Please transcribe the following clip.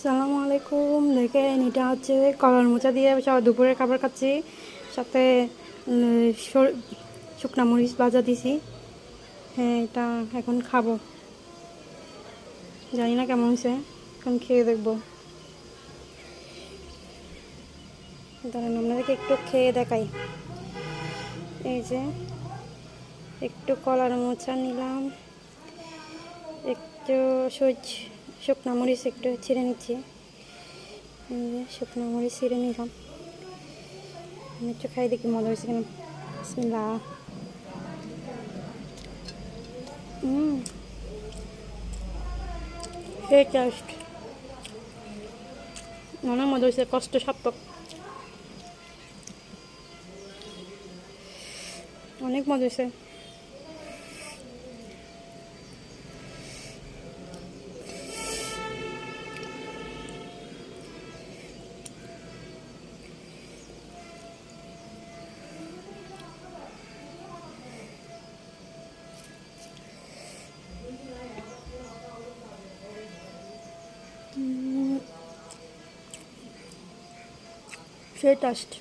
আসসালামু আলাইকুম। দেখেন এটা হচ্ছে কলার মোচা দিয়ে সব দুপুরের খাবার খাচ্ছি, সাথে শুকনা মরিচ ভাজা দিছি। হ্যাঁ, এটা এখন খাবো, জানি না কেমন হয়েছে, এখন খেয়ে দেখবো। দাঁড়ান আপনাদেরকে একটু খেয়ে দেখাই। এই যে একটু কলার মোচা নিলাম, একটু শুকনা মরিচ একটু ছিঁড়ে নিচ্ছি। এই যে শুকনা মরিচ ছিঁড়ে নিলাম, আমি একটু খাই দেখি মজা হয়েছে কেন। বিসমিল্লাহ। সেই টেস্ট, অনেক মজা হয়েছে, কষ্ট সার্থক, অনেক মজা হয়েছে। সেই টেস্ট।